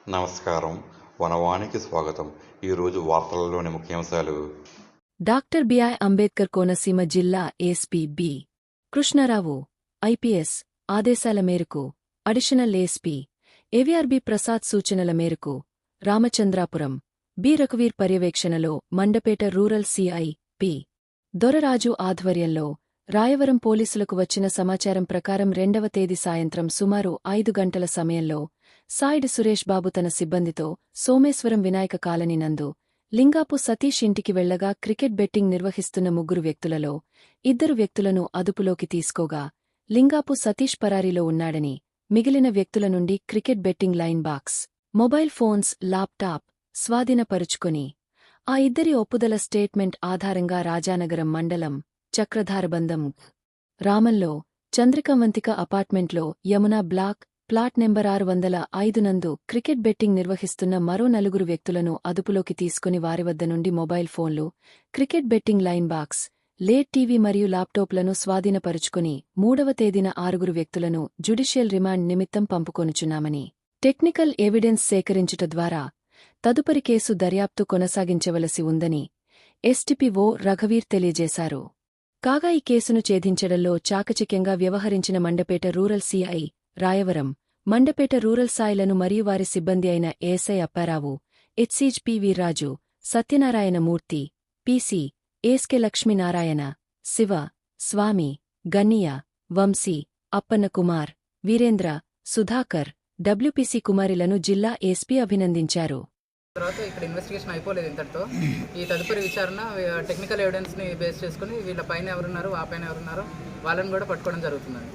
నమస్కారం. వనవానికి స్వాగతం. ఈరోజు వార్తలలోని ముఖ్యాంశాలు. డాక్టర్ బిఐ అంబేద్కర్ కోనసీమ జిల్లా ఎస్పీ బి. కృష్ణారావు ఐపీఎస్ ఆదేశాల మేరకు అడిషనల్ ఎస్పీ ఏవీఆర్బి ప్రసాద్ సూచనల మేరకు రామచంద్రాపురం బి. రఘువీర్ పర్యవేక్షణలో Mandapeta rural CI P. Doraraju ఆధ్వర్యంలో రాయవరం పోలీసులకు వచ్చిన సమాచారం ప్రకారం 2వ తేదీ సాయంత్రం సుమారు 5 గంటల సమయంలో సాయిడ్ సురేష్ బాబు తన సిబ్బందితో సోమేశ్వరం వినాయక కాలనీ నందు లింగాపు సతీష్ ఇంటికి వెళ్లగా క్రికెట్ బెట్టింగ్ నిర్వహిస్తున్న 3 వ్యక్తులలో 2 వ్యక్తులను అదుపులోకి తీసుకోగా లింగాపు సతీష్ పరారీలో ఉన్నాడని, మిగిలిన వ్యక్తుల నుండి cricket betting line box, mobile phones, laptop స్వాధీనపరుచుకొని ఆ 2 ఒప్పుదల స్టేట్మెంట్ ఆధారంగా రాజానగరం మండలం చక్రధారబంధం రామంలో చంద్రికావంతిక అపార్ట్మెంట్లో యమునా బ్లాక్ ప్లాట్ నెంబర్ 605 నందు క్రికెట్ బెట్టింగ్ నిర్వహిస్తున్న మరో 4 వ్యక్తులను అదుపులోకి తీసుకుని వారి వద్ద నుండి మొబైల్ ఫోన్లు, cricket betting line box, late TV మరియు ల్యాప్టాప్లను స్వాధీనపరుచుకుని 3వ తేదీన 6 వ్యక్తులను జ్యుడిషియల్ రిమాండ్ నిమిత్తం పంపుకొనుచున్నామని, టెక్నికల్ ఎవిడెన్స్ సేకరించుట ద్వారా తదుపరి కేసు దర్యాప్తు కొనసాగించవలసి ఉందని ఎస్టిపిఓ రఘువీర్ తెలియజేశారు. కాగా ఈ కేసును ఛేదించడంలో చాకచక్యంగా వ్యవహరించిన Mandapeta rural CI, Rayavaram, Mandapeta rural సాయిలను మరియు వారి సిబ్బంది అయిన ASI Apparao, HCs P. Veerraju, Satyanarayana Murthy, PC, SK Lakshminarayana, Shiva, Swamy, Gannayya, Vamsi, Appanna Kumar, Veerendra, Sudhakar, WPC కుమారిలను జిల్లా ఎస్పీ అభినందించారు. తర్వాత ఇక్కడ ఇన్వెస్టిగేషన్ అయిపోలేదు ఇంతటితో. ఈ తదుపరి విచారణ టెక్నికల్ ఎవిడెన్స్ని బేస్ చేసుకుని వీళ్ళ పైన ఎవరున్నారు, ఆ పైన ఎవరున్నారో వాళ్ళని కూడా పట్టుకోవడం జరుగుతుందండి.